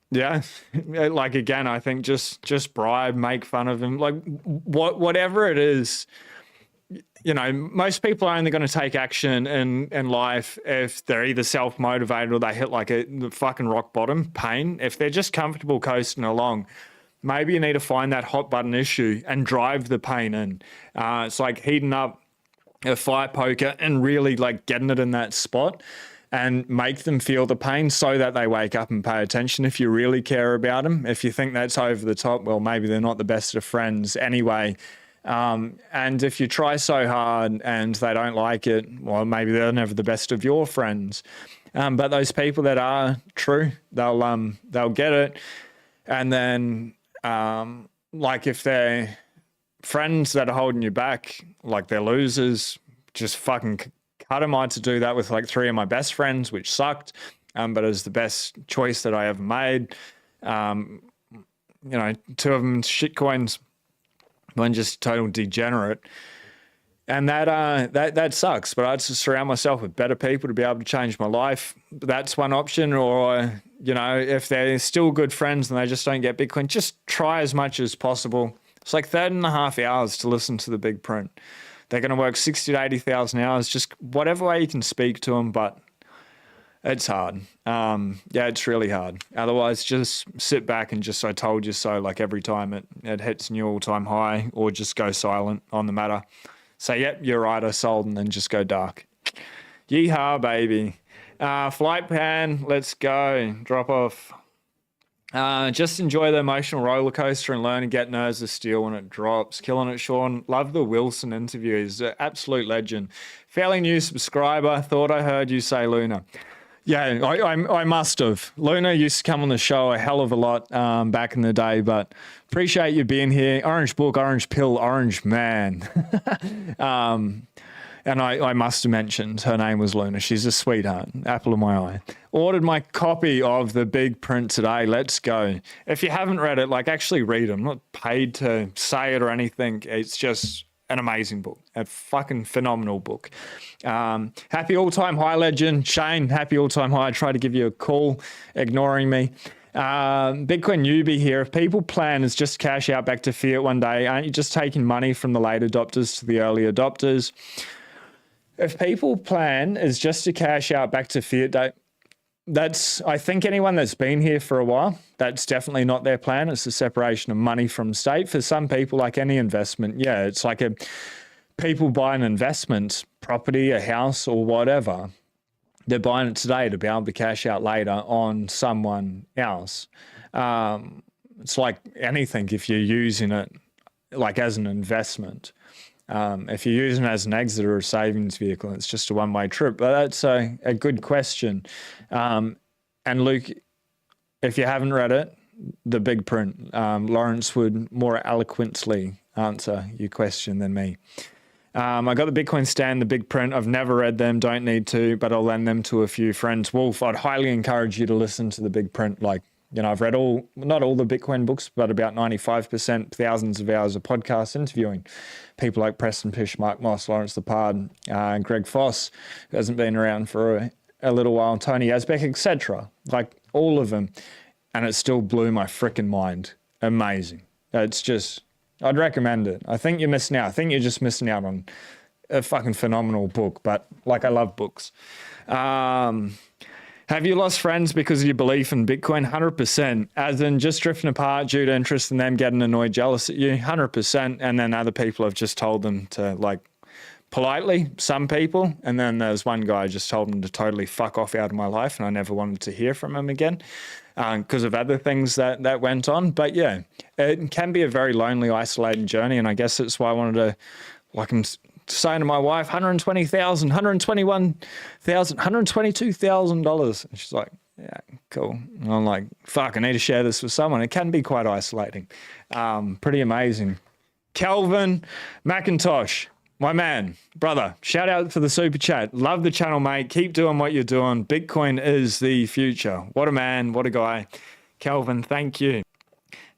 Yeah, like, again, I think just bribe, make fun of them, like whatever it is. You know, most people are only going to take action in life if they're either self-motivated or they hit like the fucking rock bottom pain. If they're just comfortable coasting along, maybe you need to find that hot button issue and drive the pain in. It's like heating up a fire poker and really like getting it in that spot and make them feel the pain so that they wake up and pay attention if you really care about them. If you think that's over the top, well, maybe they're not the best of friends anyway. And if you try so hard and they don't like it, well, maybe they're never the best of your friends. But those people that are true, they'll get it. And then, like, if they're friends that are holding you back, like they're losers, just fucking cut them. I had to do that with like 3 of my best friends, which sucked, but it was the best choice that I ever made. You know, 2 of them shitcoins, one just total degenerate. And that sucks, but I had to surround myself with better people to be able to change my life. That's one option. Or, you know, if they're still good friends and they just don't get Bitcoin, just try as much as possible. It's like 13.5 hours to listen to the big print. They're going to work 60 to 80,000 hours, just whatever way you can speak to them, but it's hard. Yeah, it's really hard. Otherwise, just sit back and just, I told you so, like every time it hits new all-time high, or just go silent on the matter. Say, yep, you're right, I sold, and then just go dark. Yeehaw, baby. Flight pan, let's go. Drop off. Just enjoy the emotional roller coaster and learn to get nerves of steel when it drops. Killing it, Sean. Love the Wilson interview. He's an absolute legend. Fairly new subscriber. Thought I heard you say Luna. Yeah, I must have. Luna used to come on the show a hell of a lot back in the day, but appreciate you being here. Orange book, orange pill, orange man. And I must have mentioned her name was Luna. She's a sweetheart, apple of my eye. Ordered my copy of the big print today. Let's go. If you haven't read it, like, actually read it. I'm not paid to say it or anything. It's just an amazing book, a fucking phenomenal book. Happy all-time high, legend. Shane, happy all-time high. I tried to give you a call, ignoring me. Bitcoin newbie here. If people plan is just cash out back to fiat one day, aren't you just taking money from the late adopters to the early adopters? If people plan is just to cash out back to fiat, that's, I think anyone that's been here for a while, that's definitely not their plan. It's the separation of money from state. For some people, like any investment, yeah, it's like people buy an investment, property, a house, or whatever. They're buying it today to be able to cash out later on someone else. It's like anything if you're using it like as an investment. If you're using it as an exit or a savings vehicle, it's just a one-way trip. But that's a good question. And Luke, if you haven't read it, the big print, Lawrence would more eloquently answer your question than me. I got the Bitcoin Stand, the big print. I've never read them, don't need to, but I'll lend them to a few friends. Wolf, I'd highly encourage you to listen to the big print. Like, you know, I've read not all the Bitcoin books, but about 95%, thousands of hours of podcasts interviewing people like Preston Pish, Mark Moss, Lawrence Lepard, Greg Foss, who hasn't been around for a little while, Tony Yazbek, etc. Like all of them. And it still blew my freaking mind. Amazing. It's just, I'd recommend it. I think you're missing out. I think you're just missing out on a fucking phenomenal book. But like, I love books. Have you lost friends because of your belief in Bitcoin? 100%. As in just drifting apart due to interest in them getting annoyed, jealous at you? 100%. And then other people have just told them to, like, politely, some people. And then there's one guy I just told him to totally fuck off out of my life, and I never wanted to hear from him again because of other things that went on. But yeah, it can be a very lonely, isolating journey. And I guess that's why I wanted to, like I'm saying to my wife, $120,000, $121,000, $122,000. And she's like, yeah, cool. And I'm like, fuck, I need to share this with someone. It can be quite isolating. Pretty amazing. Kelvin McIntosh, my man, brother, shout out for the super chat. Love the channel, mate. Keep doing what you're doing. Bitcoin is the future. What a man. What a guy. Kelvin, thank you.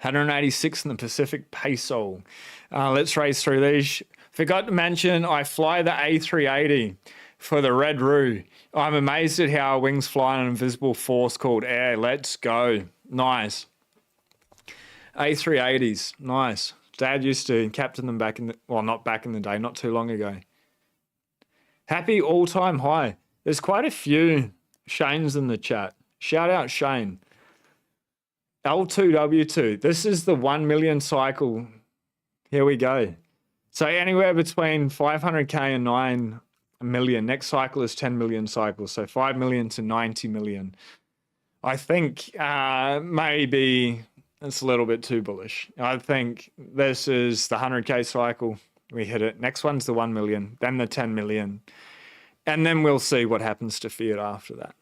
186 in the Pacific Peso. Let's race through these. Forgot to mention, I fly the A380 for the Red Roo. I'm amazed at how wings fly on an invisible force called air. Let's go. Nice. A380s. Nice. Dad used to captain them back in the, well, not back in the day, not too long ago. Happy all-time high. There's quite a few Shanes in the chat. Shout out Shane. L2W2. This is the 1 million cycle. Here we go. So anywhere between 500K and 9 million. Next cycle is 10 million cycles. So 5 million to 90 million. I think maybe it's a little bit too bullish. I think this is the 100K cycle. We hit it. Next one's the 1 million, then the 10 million. And then we'll see what happens to fiat after that.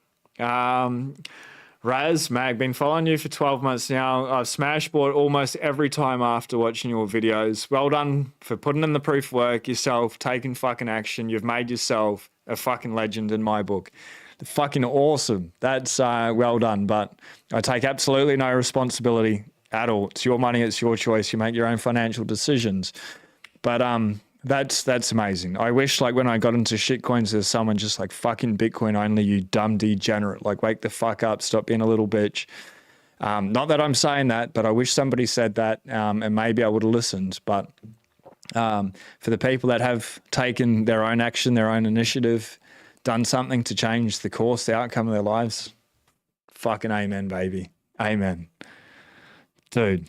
Raz, Mag, been following you for 12 months now. I've smash bought almost every time after watching your videos. Well done for putting in the proof work yourself, taking fucking action. You've made yourself a fucking legend in my book. Fucking awesome. That's well done. But I take absolutely no responsibility at all. It's your money. It's your choice. You make your own financial decisions. But that's amazing. I wish, like, when I got into shitcoins, there's someone just like, fucking Bitcoin only, you dumb degenerate. Like, wake the fuck up. Stop being a little bitch. Not that I'm saying that, but I wish somebody said that, and maybe I would have listened. But for the people that have taken their own action, their own initiative, done something to change the course, the outcome of their lives, fucking amen, baby. Amen. Dude.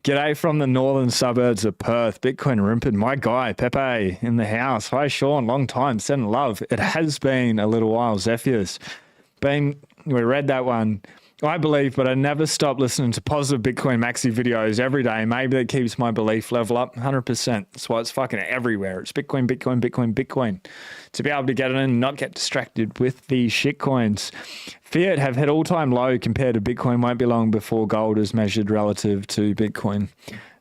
G'day from the northern suburbs of Perth. Bitcoin Rimpin, my guy, Pepe, in the house. Hi, Sean. Long time. Sending love. It has been a little while. Zephyrs. We read that one, I believe, but I never stop listening to positive Bitcoin maxi videos every day. Maybe that keeps my belief level up 100%. That's why it's fucking everywhere. It's Bitcoin, Bitcoin, Bitcoin, Bitcoin. To be able to get it in and not get distracted with the shit coins. Fiat have hit all-time low compared to Bitcoin. Won't be long before gold is measured relative to Bitcoin.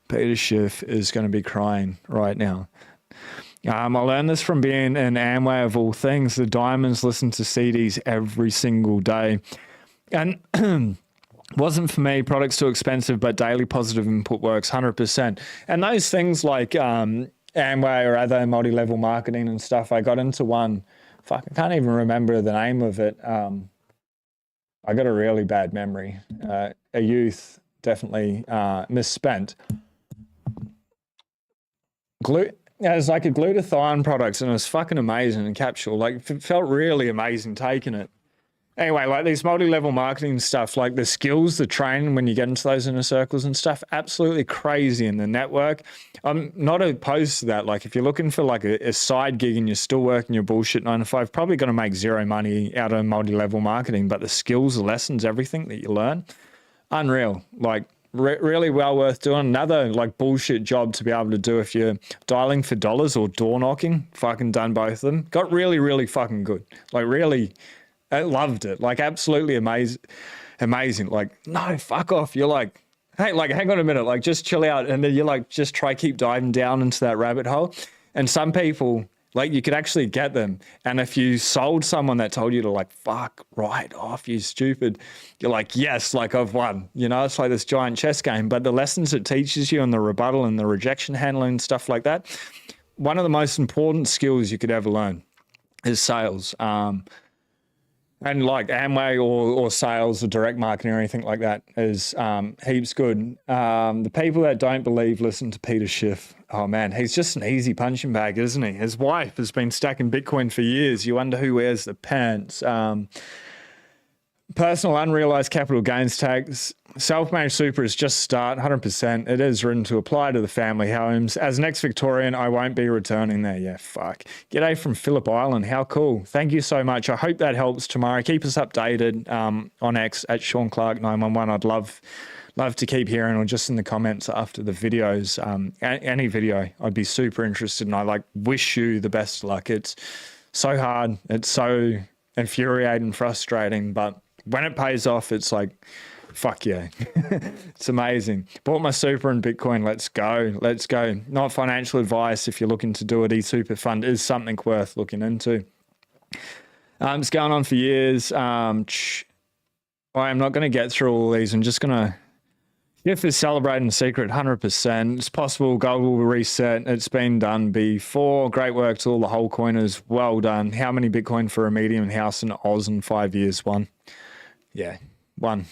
Peter Schiff is going to be crying right now. I learned this from being in Amway of all things. The diamonds listen to CDs every single day. And wasn't for me, products too expensive, but daily positive input works 100%. And those things like Amway or other multi-level marketing and stuff, I got into one, fuck, I can't even remember the name of it. I got a really bad memory. A youth definitely misspent. It was like a glutathione product, and it was fucking amazing in capsule. Like, it felt really amazing taking it. Anyway, like these multi-level marketing stuff, like the skills, the training when you get into those inner circles and stuff, absolutely crazy in the network. I'm not opposed to that. Like, if you're looking for like a side gig and you're still working your bullshit 9 to 5, probably going to make zero money out of multi-level marketing, but the skills, the lessons, everything that you learn, unreal. Like, really well worth doing. Another like bullshit job to be able to do if you're dialing for dollars or door knocking. Fucking done both of them. Got really, really fucking good. Like, really, I loved it. Like, absolutely amazing. Like, no, fuck off. You're like, hey, like, hang on a minute. Like, just chill out. And then you're like, just keep diving down into that rabbit hole. And some people, like, you could actually get them. And if you sold someone that told you to, like, fuck right off, you stupid, you're like, yes, like, I've won. You know, it's like this giant chess game. But the lessons it teaches you and the rebuttal and the rejection handling and stuff like that, one of the most important skills you could ever learn is sales. And like Amway or sales or direct marketing or anything like that is heaps good. The people that don't believe, listen to Peter Schiff. Oh man, he's just an easy punching bag, isn't he? His wife has been stacking Bitcoin for years. You wonder who wears the pants. Personal unrealized capital gains tax. Self-managed super is just start, 100%. It is written to apply to the family homes. As an ex-Victorian, I won't be returning there. Yeah, fuck. G'day from Phillip Island. How cool. Thank you so much. I hope that helps tomorrow. Keep us updated on X at Sean Clark 911. I'd love to keep hearing, or just in the comments after the videos, any video. I'd be super interested, and I like wish you the best luck. It's so hard. It's so infuriating, frustrating, but when it pays off, it's like, fuck yeah. It's amazing. Bought my super in Bitcoin. Let's go. Let's go. Not financial advice. If you're looking to do it, eSuper fund is something worth looking into. It's going on for years. I'm not going to get through all these. I'm just going to, if it's celebrating the secret, 100%. It's possible gold will reset. It's been done before. Great work to all the whole coiners. Well done. How many Bitcoin for a medium house in Oz in 5 years? One. Yeah, one.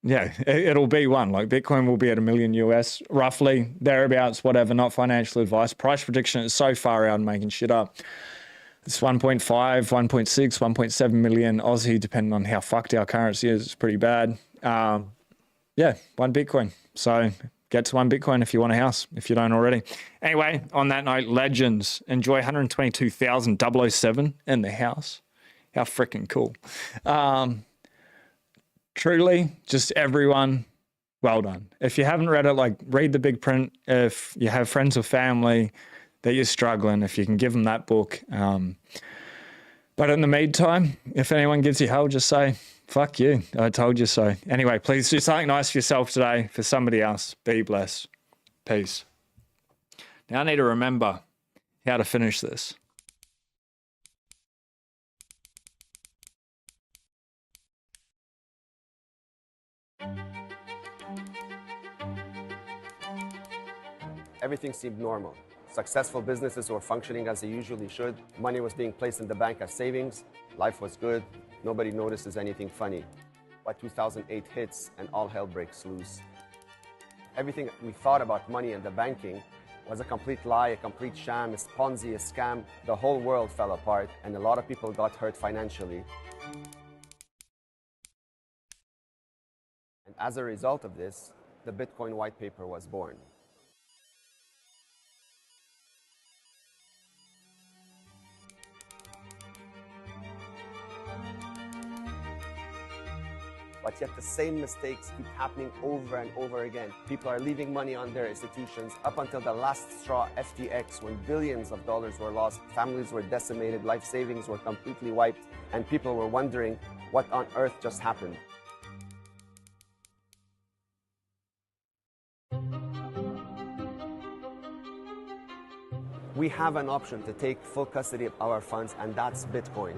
Yeah, it'll be one. Like Bitcoin will be at $1 million US, roughly, thereabouts, whatever, not financial advice. Price prediction is so far out and making shit up. It's 1.5, 1.6, 1.7 million Aussie, depending on how fucked our currency is. It's pretty bad. Yeah, one Bitcoin. So get to one Bitcoin if you want a house, if you don't already. Anyway, on that note, legends. Enjoy 122,007 in the house. How freaking cool. Truly, just everyone, well done. If you haven't read it, like read the big print. If you have friends or family that you're struggling, if you can give them that book. But in the meantime, if anyone gives you hell, just say, fuck you, I told you so. Anyway, please do something nice for yourself today, for somebody else. Be blessed. Peace. Now I need to remember how to finish this. Everything seemed normal. Successful businesses were functioning as they usually should. Money was being placed in the bank as savings. Life was good. Nobody notices anything funny. But 2008 hits and all hell breaks loose. Everything we thought about money and the banking was a complete lie, a complete sham, a Ponzi, a scam. The whole world fell apart and a lot of people got hurt financially. And as a result of this, the Bitcoin white paper was born. But yet the same mistakes keep happening over and over again. People are leaving money on their institutions up until the last straw, FTX, when billions of dollars were lost, families were decimated, life savings were completely wiped, and people were wondering what on earth just happened. We have an option to take full custody of our funds, and that's Bitcoin.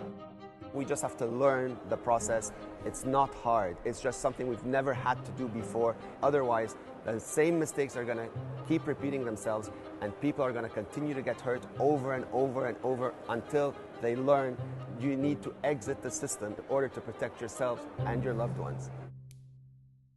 We just have to learn the process. It's not hard. It's just something we've never had to do before. Otherwise, the same mistakes are going to keep repeating themselves, and people are going to continue to get hurt over and over and over until they learn you need to exit the system in order to protect yourself and your loved ones.